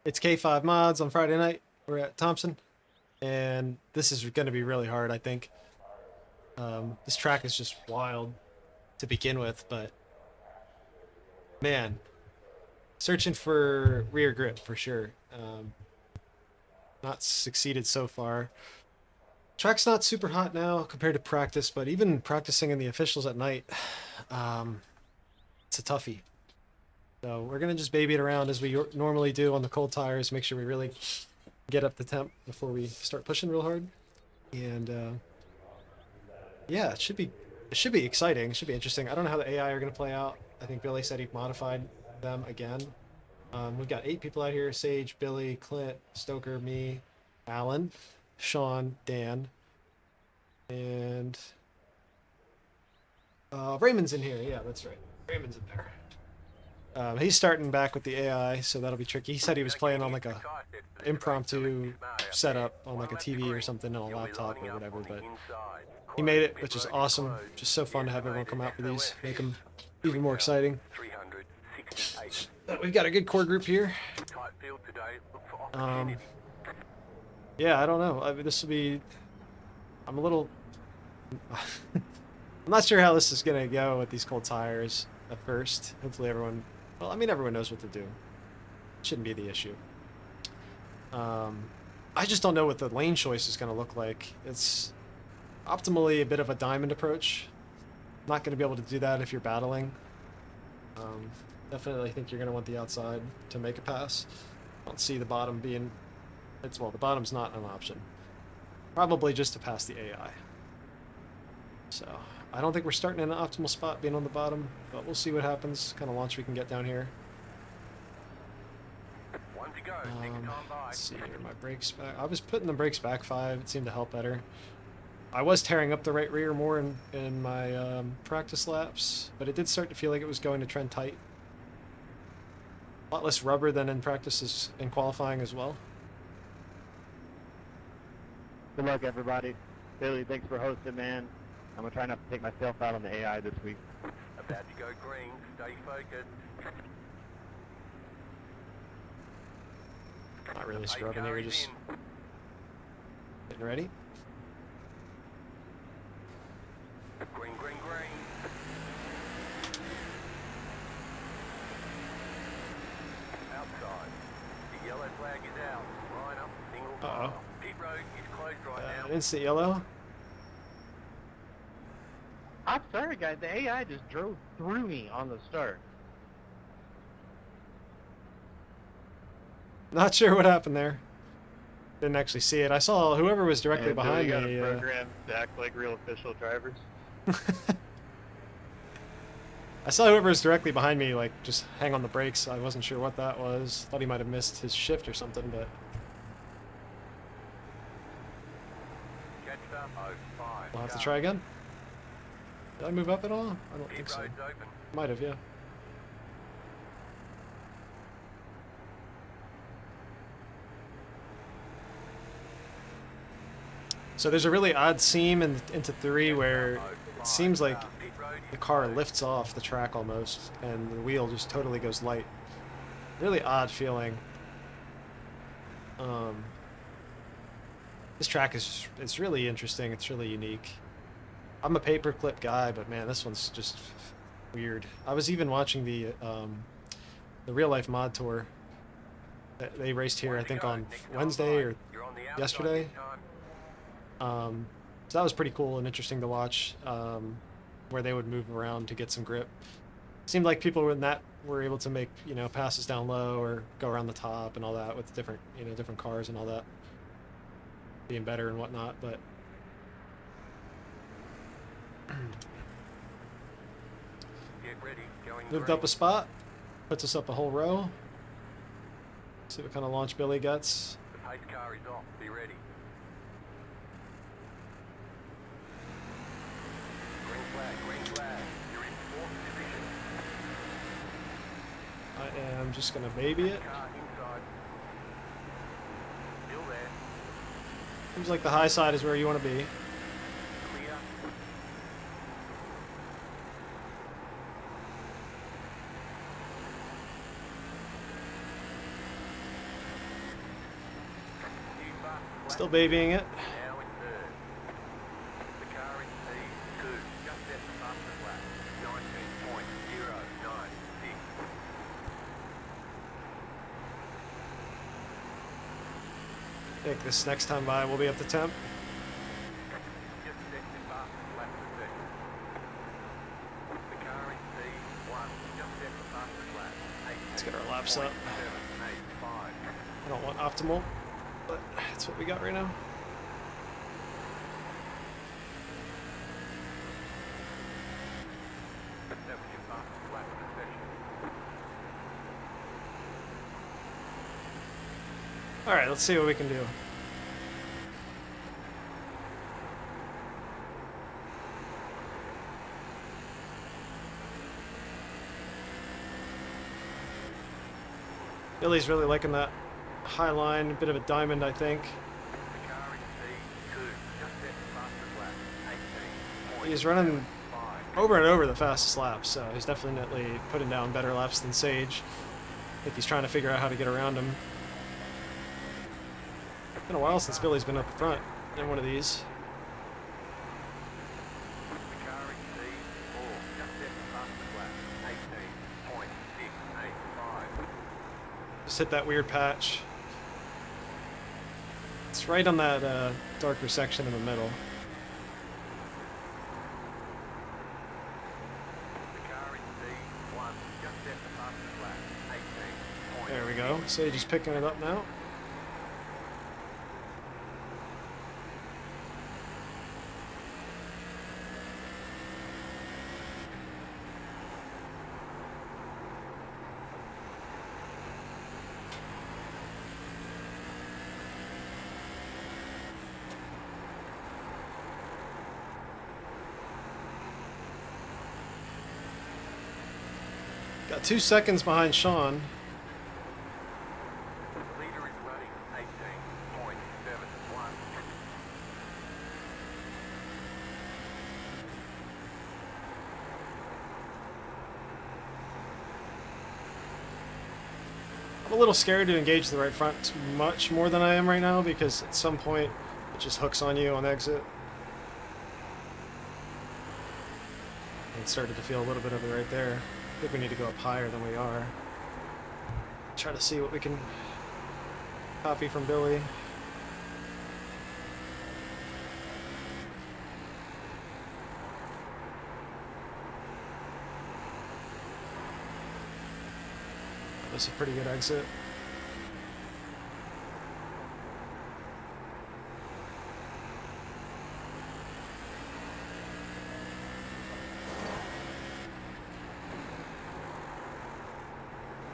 It's K5 Mods on Friday night. We're at Thompson, and this is going to be really hard, I think. This track is just wild to begin with, but man, searching for rear grip for sure. Not succeeded so far. Track's not super hot now compared to practice, but even practicing in the officials at night, it's a toughie. So we're gonna just baby it around as we normally do on the cold tires. Make sure we really get up the temp before we start pushing real hard. And yeah, it should be exciting. It should be interesting. I don't know how the AI are gonna play out. I think Billy said he modified them again. We've got 8 people out here: Sage, Billy, Clint, Stoker, me, Alan, Sean, Dan, and Raymond's in here. Yeah, that's right. Raymond's in there. He's starting back with the AI, so that'll be tricky. He said he was playing on like a impromptu setup on like a TV or something on a laptop or whatever, but he made it, which is awesome. Just so fun to have everyone come out for these, make them even more exciting. We've got a good core group here. Yeah, I don't know. I mean, this will be. I'm a little. I'm not sure how this is gonna go with these cold tires at first. Hopefully everyone. Well, I mean, everyone knows what to do. Shouldn't be the issue. I just don't know what the lane choice is gonna look like. It's optimally a bit of a diamond approach. Not gonna be able to do that if you're battling. Definitely think you're gonna want the outside to make a pass. I don't see the bottom being. Well, the bottom's not an option. Probably just to pass the AI. So, I don't think we're starting in an optimal spot being on the bottom, but we'll see what happens, kind of launch we can get down here. Let's see here, my brakes back. I was putting the brakes back 5, it seemed to help better. I was tearing up the right rear more in my practice laps, but it did start to feel like it was going to trend tight. A lot less rubber than in practices in qualifying as well. Good luck, everybody. Billy, thanks for hosting, man. I'm going to try not to take myself out on the AI this week. About to go green. Stay focused. Not really scrubbing here, just getting ready. Green, green, green. Outside. The yellow flag is out. Line up, single file. Pit road is closed right now. Instant yellow. I'm sorry, guys. The AI just drove through me on the start. Not sure what happened there. Didn't actually see it. I saw whoever was directly behind me. Program to act like real official drivers. I saw whoever was directly behind me, like, just hang on the brakes. I wasn't sure what that was. Thought he might have missed his shift or something, but... We'll have to try again. Did I move up at all? I don't think so. Might have, yeah. So there's a really odd seam into 3 where it seems like the car lifts off the track almost, and the wheel just totally goes light. Really odd feeling. This track is it's really interesting. It's really unique. I'm a paperclip guy, but man, this one's just weird. I was even watching the real life mod tour. They raced here, I think, on Wednesday or yesterday. So that was pretty cool and interesting to watch, where they would move around to get some grip. Seemed like people in that were able to make, you know, passes down low or go around the top and all that with different, you know, different cars and all that being better and whatnot, but moved up a spot, puts us up a whole row. See what kind of launch Billy gets. The pace car is off. Be ready. Green flag, green flag. You're in 4th position. I am just gonna baby it. Car inside. Still there. Seems like the high side is where you want to be. Clear. Still babying it. Now in third. The car in P2, just set the fastest lap. 19.096. I think this next time by we'll be up to temp. Just set the fastest lap of the session. The car in P1, just set the fastest lap. Let's get our laps up. 18.785. I don't want optimal, but that's what we got right now. That was your fastest lap of the session. All right, let's see what we can do. Billy's really liking that high line, a bit of a diamond, I think. The car in P2, just set the fastest lap. 18.785. He's running over and over the fastest laps, so he's definitely putting down better laps than Sage. I think he's trying to figure out how to get around him. It's been a while since Billy's been up front in one of these. The car in P4, just set the fastest lap. 18.685. Just hit that weird patch. It's right on that darker section in the middle. The car in C1, just set the fastest lap. 18.685. There we go. Sage is picking it up now. Got 2 seconds behind Sean. The leader is running 18.71. I'm a little scared to engage the right front much more than I am right now because at some point it just hooks on you on exit. It started to feel a little bit of it right there. I think we need to go up higher than we are. Try to see what we can copy from Billy. That's a pretty good exit.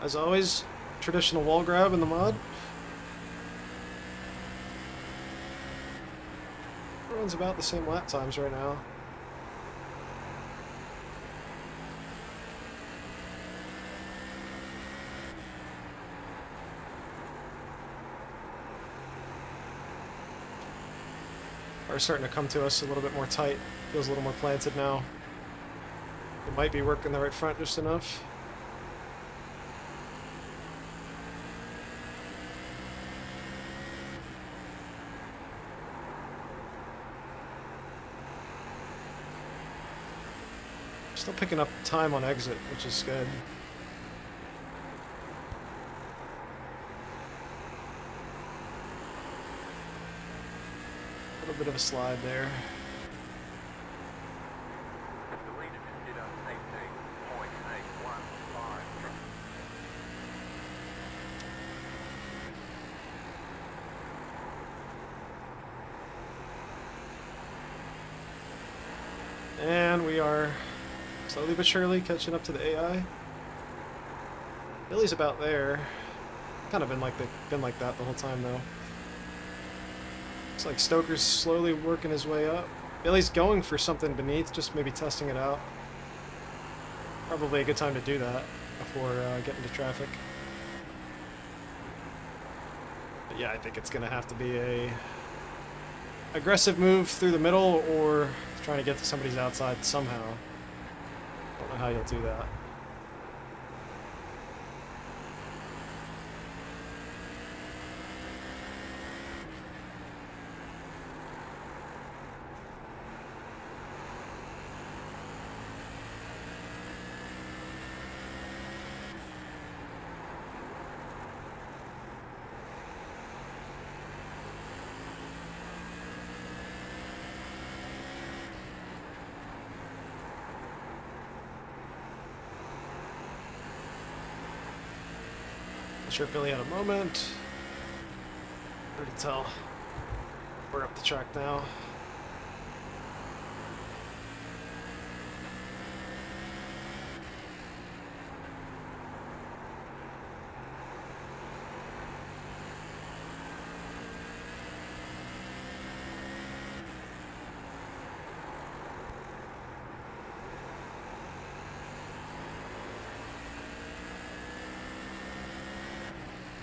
As always, traditional wall grab in the mod. Everyone's about the same lap times right now. Are starting to come to us a little bit more tight. Feels a little more planted now. It might be working the right front just enough. Still picking up time on exit, which is good. A little bit of a slide there. The leader just did a 18.815. And we are slowly but surely catching up to the AI. Billy's about there. Kind of been like that the whole time though. Looks like Stoker's slowly working his way up. Billy's going for something beneath, just maybe testing it out. Probably a good time to do that before getting to traffic. But yeah, I think it's gonna have to be a aggressive move through the middle or trying to get to somebody's outside somehow. Don't know how you'll do that. Not sure if Billy had a moment. Hard to tell. We're up the track now.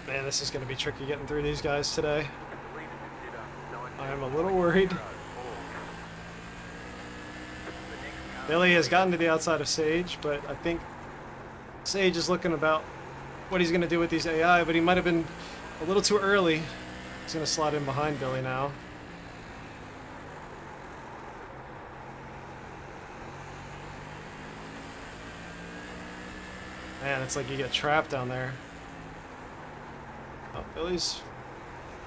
Man, this is going to be tricky getting through these guys today. I am a little worried. Billy has gotten to the outside of Sage, but I think Sage is looking about what he's going to do with these AI, but he might have been a little too early. He's going to slot in behind Billy now. Man, it's like you get trapped down there. Oh, Billy's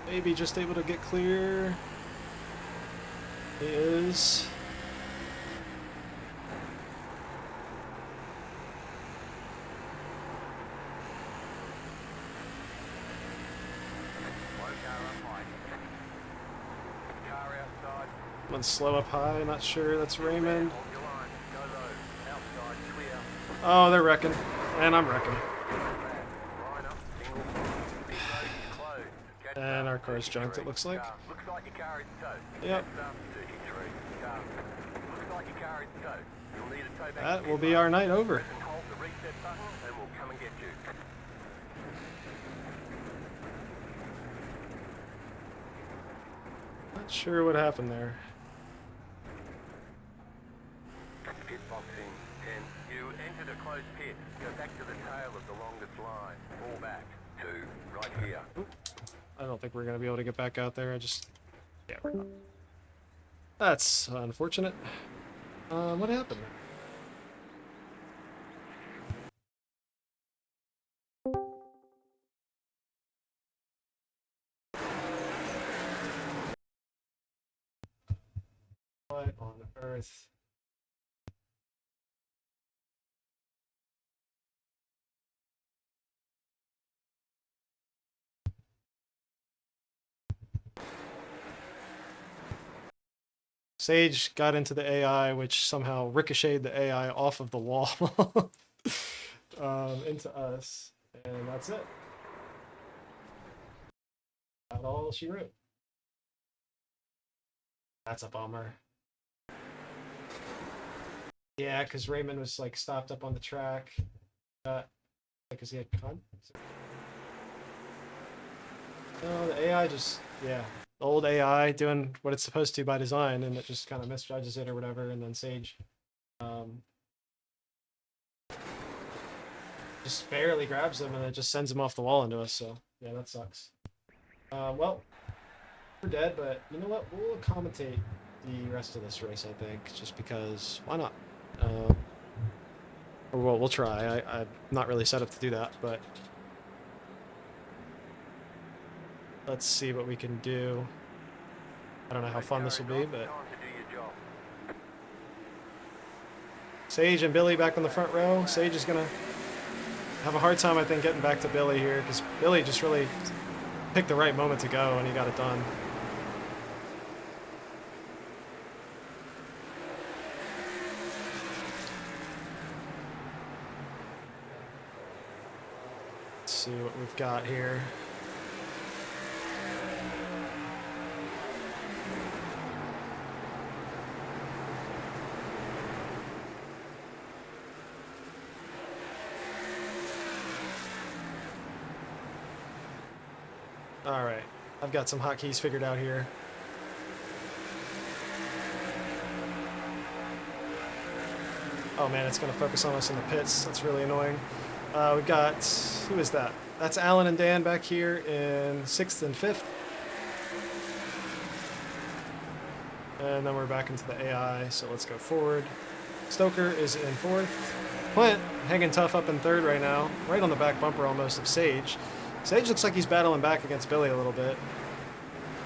maybe just able to get clear. He is. One slow up high, not sure. That's Raymond. Oh, they're wrecking. And I'm wrecking. And our car's junked, it looks like. Yep. That will be our night over. Not sure what happened there. Pitboxing 10. You entered a closed pit. Go back to the tail of the longest line. Fall back. 2. Right here. Oop. I don't think we're going to be able to get back out there. Yeah, we're not. That's unfortunate. What happened? What on earth? Sage got into the AI, which somehow ricocheted the AI off of the wall into us, and that's it. That's all she wrote. That's a bummer. Yeah, because Raymond was like stopped up on the track, because he had con. No, the AI just, yeah. The old AI doing what it's supposed to by design, and it just kind of misjudges it or whatever, and then Sage just barely grabs him, and it just sends him off the wall into us, so yeah, that sucks. Well, we're dead, but you know what? We'll commentate the rest of this race, I think, just because, why not? Or well, we'll try. I'm not really set up to do that, but let's see what we can do. I don't know how fun this will be, but Sage and Billy back on the front row. Sage is gonna have a hard time, I think, getting back to Billy here, because Billy just really picked the right moment to go, and he got it done. Let's see what we've got here. Alright, I've got some hotkeys figured out here. Oh man, it's going to focus on us in the pits. That's really annoying. We've got, who is that? That's Alan and Dan back here in 6th and 5th. And then we're back into the AI, so let's go forward. Stoker is in 4th. Clint hanging tough up in 3rd right now, right on the back bumper almost of Sage. Sage looks like he's battling back against Billy a little bit.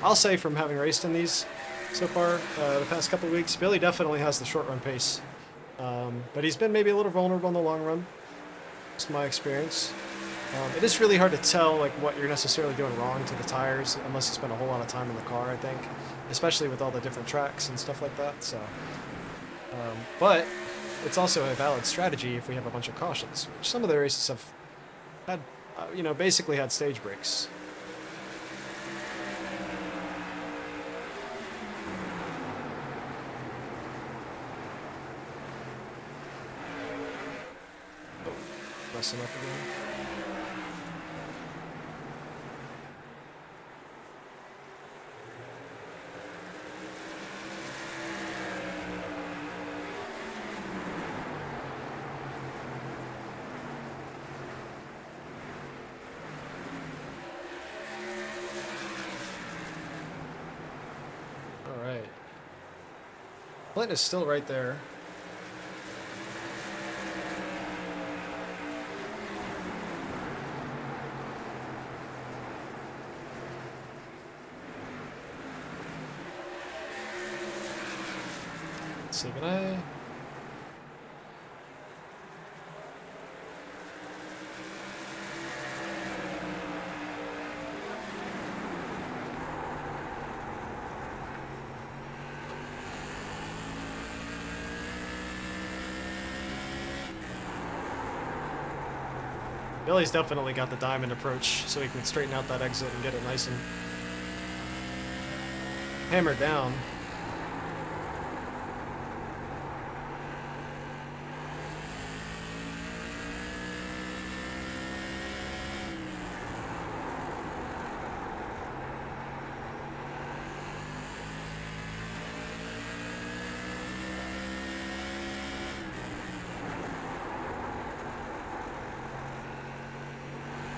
I'll say from having raced in these so far the past couple of weeks, Billy definitely has the short run pace. But he's been maybe a little vulnerable in the long run. Just my experience. It is really hard to tell like what you're necessarily doing wrong to the tires unless you spend a whole lot of time in the car, I think, especially with all the different tracks and stuff like that. So, but it's also a valid strategy if we have a bunch of cautions, which some of the races have had, you know, basically had stage breaks. Oh, messing up again. Alright. Clint is still right there. Let's see, can I... Billy's definitely got the diamond approach, so he can straighten out that exit and get it nice and hammered down.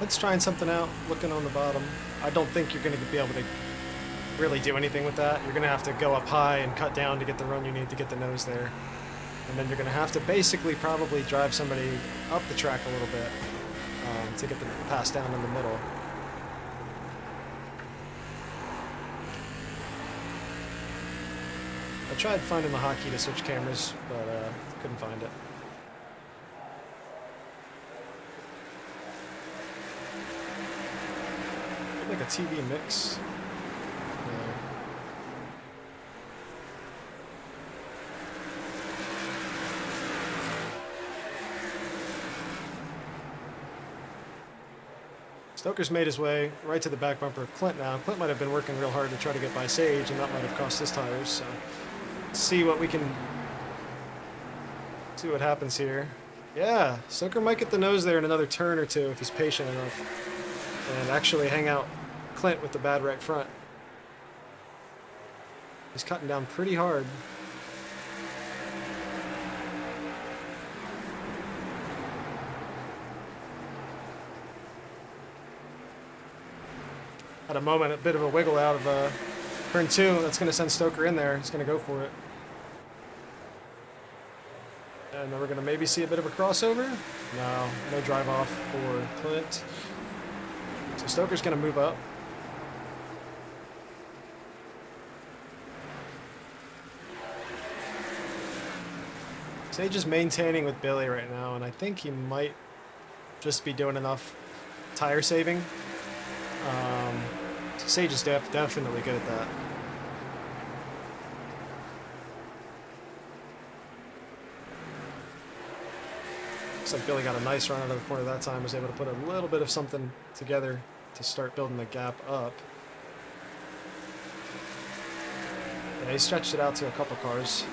Let's trying something out, looking on the bottom. I don't think you're going to be able to really do anything with that. You're going to have to go up high and cut down to get the run you need to get the nose there. And then you're going to have to basically probably drive somebody up the track a little bit to get the pass down in the middle. I tried finding the hotkey to switch cameras, but couldn't find it. Like a TV mix. Stoker's made his way right to the back bumper of Clint now. Clint might have been working real hard to try to get by Sage, and that might have cost his tires. So let's see what we can see what happens here. Yeah, Stoker might get the nose there in another turn or two if he's patient enough, and actually hang out Clint with the bad right front. He's cutting down pretty hard. At a moment, a bit of a wiggle out of turn 2. That's going to send Stoker in there. He's going to go for it. And then we're going to maybe see a bit of a crossover. No drive off for Clint. So Stoker's going to move up. Sage is maintaining with Billy right now, and I think he might just be doing enough tire saving. Sage is definitely good at that. Looks like Billy got a nice run out of the corner that time, was able to put a little bit of something together to start building the gap up. Yeah, he stretched it out to a couple cars.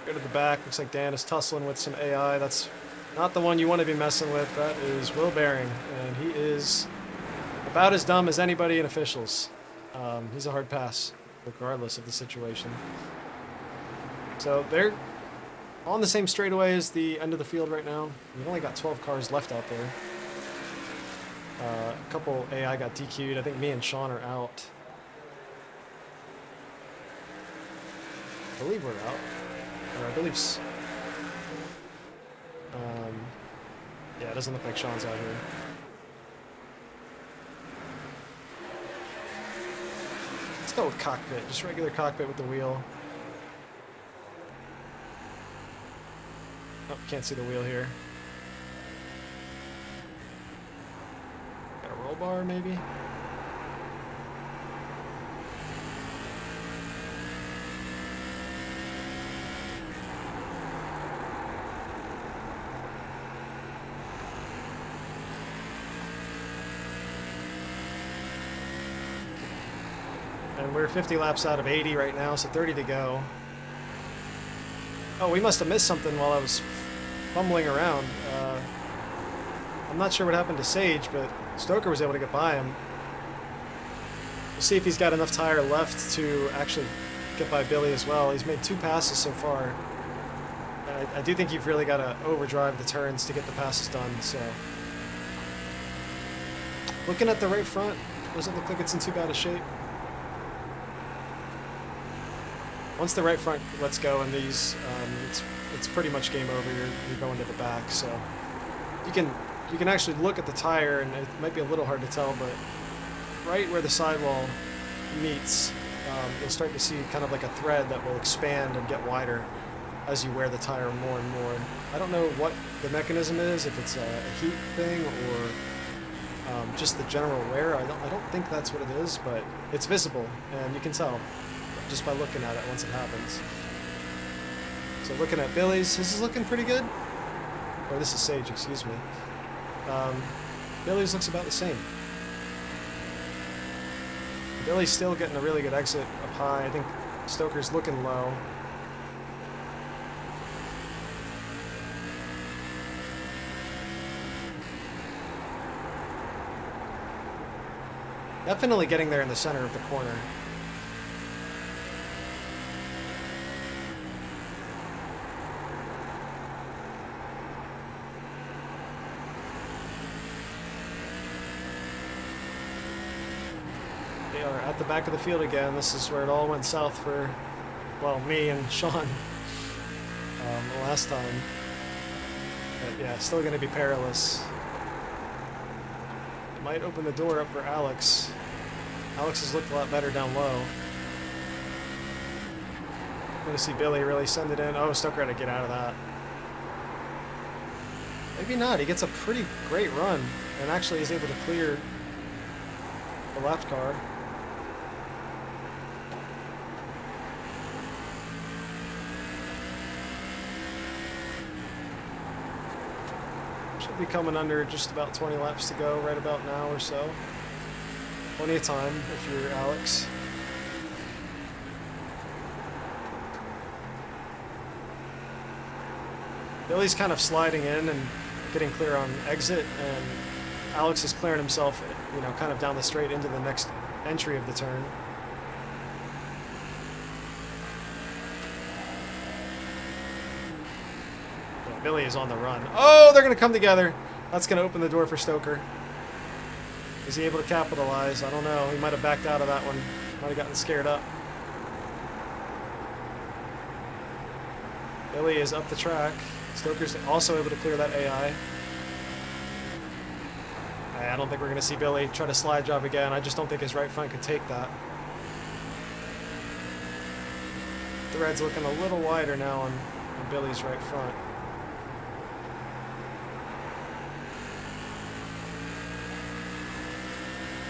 Go to the back. Looks like Dan is tussling with some AI. That's not the one you want to be messing with. That is Will Bearing, and he is about as dumb as anybody in officials. He's a hard pass, regardless of the situation. So they're on the same straightaway as the end of the field right now. We've only got 12 cars left out there. A couple AI got DQ'd. I think me and Sean are out. I believe we're out. Or I believe... yeah, it doesn't look like Sean's out here. Let's go with cockpit. Just regular cockpit with the wheel. Oh, can't see the wheel here. Got a roll bar, maybe? And we're 50 laps out of 80 right now, so 30 to go. Oh, we must have missed something while I was fumbling around. I'm not sure what happened to Sage, but Stoker was able to get by him. We'll see if he's got enough tire left to actually get by Billy as well. He's made 2 passes so far. And I do think you've really got to overdrive the turns to get the passes done, so... Looking at the right front, doesn't look like it's in too bad a shape. Once the right front lets go in these, it's pretty much game over. You're going to the back, so you can actually look at the tire, and it might be a little hard to tell, but right where the sidewall meets, you'll start to see kind of like a thread that will expand and get wider as you wear the tire more and more. I don't know what the mechanism is, if it's a heat thing or just the general wear. I don't think that's what it is, but it's visible, and you can tell just by looking at it once it happens. So looking at Billy's, this is looking pretty good. Or this is Sage, excuse me. Billy's looks about the same. Billy's still getting a really good exit up high. I think Stoker's looking low. Definitely getting there in the center of the corner. They are at the back of the field again. This is where it all went south for, well, me and Sean the last time. But yeah, still going to be perilous. It might open the door up for Alex. Alex has looked a lot better down low. I'm going to see Billy really send it in. Oh, Stoker had to get out of that. Maybe not. He gets a pretty great run and actually is able to clear the left car. Should be coming under just about 20 laps to go, right about now or so. Plenty of time if you're Alex. Billy's kind of sliding in and getting clear on exit, and Alex is clearing himself, you know, kind of down the straight into the next entry of the turn. Yeah, Billy is on the run. Oh, they're going to come together. That's going to open the door for Stoker. Is he able to capitalize? I don't know. He might have backed out of that one. Might have gotten scared up. Billy is up the track. Stoker's also able to clear that AI. I don't think we're going to see Billy try to slide job again. I just don't think his right front could take that. The red's looking a little wider now on Billy's right front.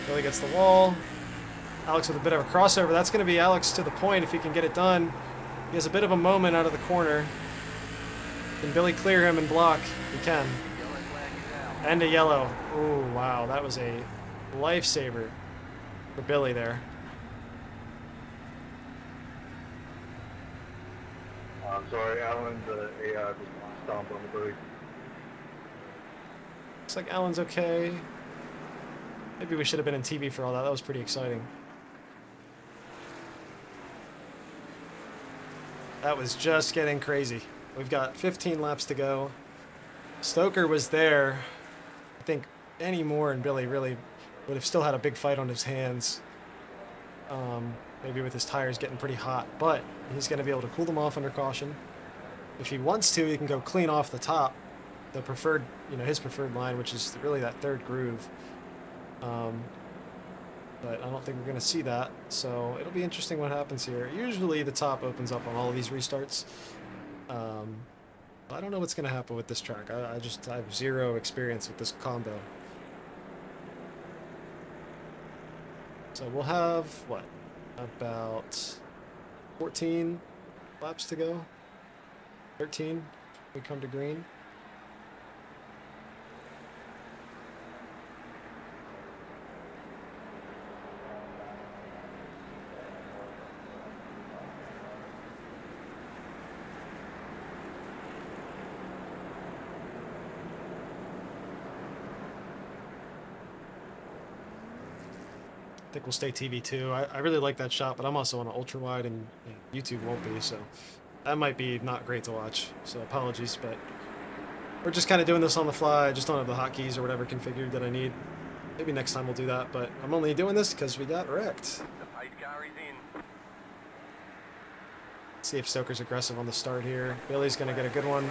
Billy gets the wall. Alex with a bit of a crossover. That's going to be Alex to the point if he can get it done. He has a bit of a moment out of the corner. Can Billy clear him and block? He can. And a yellow. Oh, wow. That was a lifesaver for Billy there. I'm sorry, Alan, the AI was stomped on the brake. Looks like Alan's okay. Maybe we should have been in TV for all that. That was pretty exciting. That was just getting crazy. We've got 15 laps to go. Stoker was there. I think any more and Billy really would have still had a big fight on his hands. Maybe with his tires getting pretty hot, but he's going to be able to cool them off under caution. If he wants to, he can go clean off the top, the preferred, you know, his preferred line, which is really that third groove. But I don't think we're going to see that, so it'll be interesting what happens here. Usually the top opens up on all of these restarts. I don't know what's going to happen with this track. I have zero experience with this combo. So we'll have, what, about 14 laps to go? 13 we come to green. I think we'll stay TV2. I really like that shot, but I'm also on an ultra wide, and YouTube won't be, so that might be not great to watch. So apologies, but we're just kind of doing this on the fly. I just don't have the hotkeys or whatever configured that I need. Maybe next time we'll do that, but I'm only doing this because we got wrecked. The pace car is in. See if Stoker's aggressive on the start here. Billy's going to get a good one.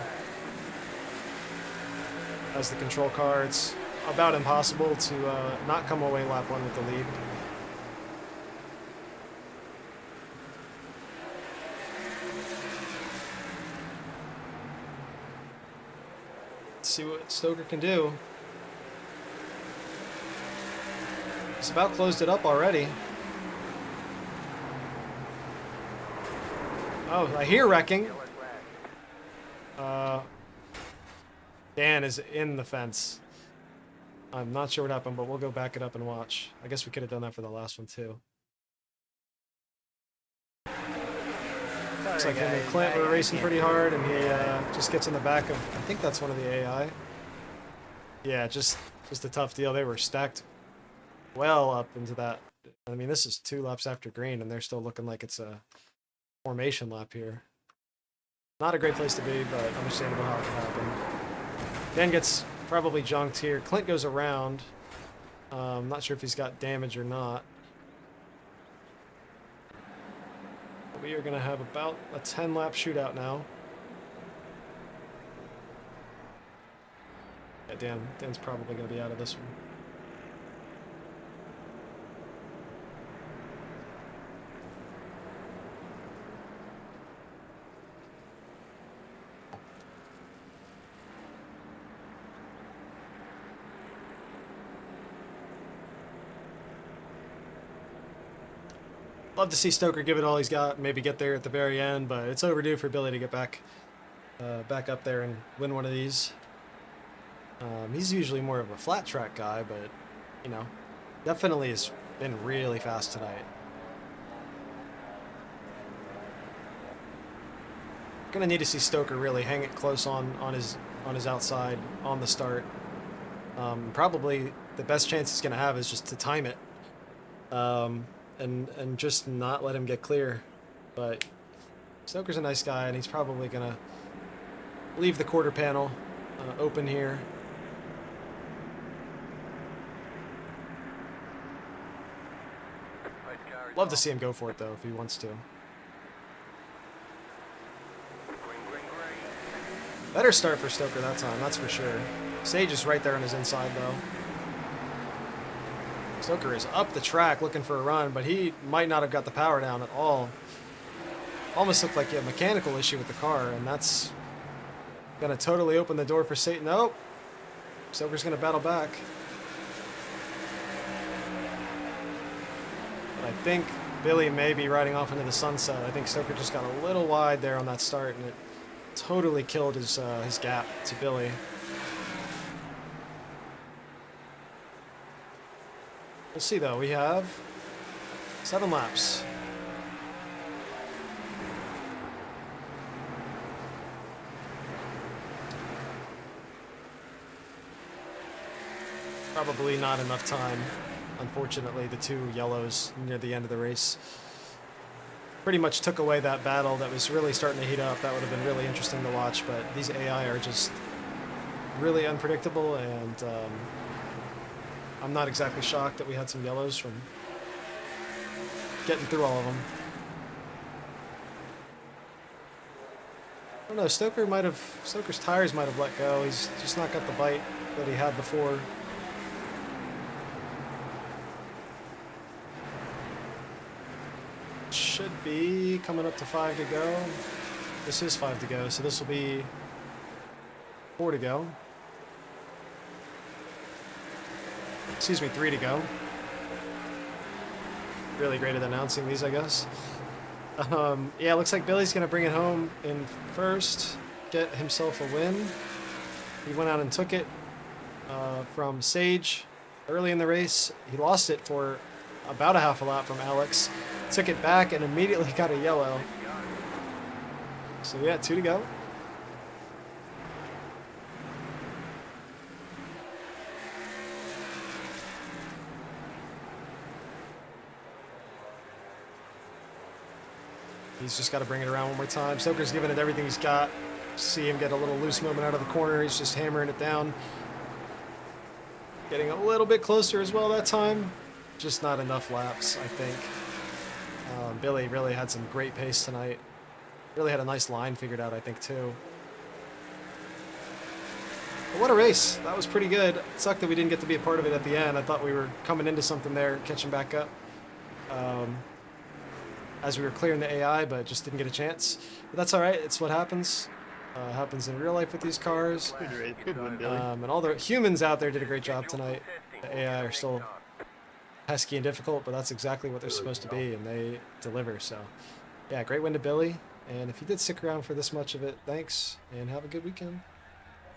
As the control car, it's about impossible to not come away lap 1 with the lead. Let's see what Stoker can do. He's about closed it up already. Oh, I hear wrecking. Dan is in the fence. I'm not sure what happened, but we'll go back it up and watch. I guess we could have done that for the last one too. Looks like him and Clint were racing pretty hard, and he just gets in the back of, I think that's one of the AI. Yeah, just a tough deal. They were stacked well up into that. I mean, this is 2 laps after green, and they're still looking like it's a formation lap here. Not a great place to be, but understandable how it can happen. Dan gets probably junked here. Clint goes around. Not sure if he's got damage or not. But we are going to have about a 10-lap shootout now. Yeah, Dan's probably going to be out of this one. Love to see Stoker give it all he's got, maybe get there at the very end, but it's overdue for Billy to get back up there and win one of these. He's usually more of a flat track guy, but, you know, definitely has been really fast tonight. Gonna need to see Stoker really hang it close on his outside on the start. Probably the best chance he's gonna have is just to time it. And just not let him get clear. But Stoker's a nice guy, and he's probably going to leave the quarter panel open here. Love to see him go for it, though, if he wants to. Better start for Stoker that time, that's for sure. Sage is right there on his inside, though. Stoker is up the track looking for a run, but he might not have got the power down at all. Almost looked like he had a mechanical issue with the car, and that's going to totally open the door for Satan. Nope. Stoker's going to battle back. But I think Billy may be riding off into the sunset. I think Stoker just got a little wide there on that start, and it totally killed his gap to Billy. We'll see, though. We have 7 laps. Probably not enough time. Unfortunately, the 2 yellows near the end of the race pretty much took away that battle that was really starting to heat up. That would have been really interesting to watch, but these AI are just really unpredictable, and I'm not exactly shocked that we had some yellows from getting through all of them. I don't know, Stoker's tires might have let go. He's just not got the bite that he had before. Should be coming up to 5 to go. This is 5 to go, so this will be 4 to go. Excuse me, 3 to go. Really great at announcing these, I guess. Yeah, looks like Billy's going to bring it home in first, get himself a win. He went out and took it from Sage early in the race. He lost it for about a half a lap from Alex. Took it back and immediately got a yellow. So yeah, 2 to go. He's just got to bring it around one more time. Stoker's giving it everything he's got. See him get a little loose moment out of the corner. He's just hammering it down. Getting a little bit closer as well that time. Just not enough laps, I think. Billy really had some great pace tonight. Really had a nice line figured out, I think, too. But what a race. That was pretty good. It sucked that we didn't get to be a part of it at the end. I thought we were coming into something there, catching back up. As we were clearing the AI, but just didn't get a chance. But that's all right. It's what happens. Happens in real life with these cars. Good race. Good one, Billy. And all the humans out there did a great job tonight. The AI are still pesky and difficult, but that's exactly what they're supposed to be, and they deliver. So, yeah, great win to Billy. And if you did stick around for this much of it, thanks, and have a good weekend.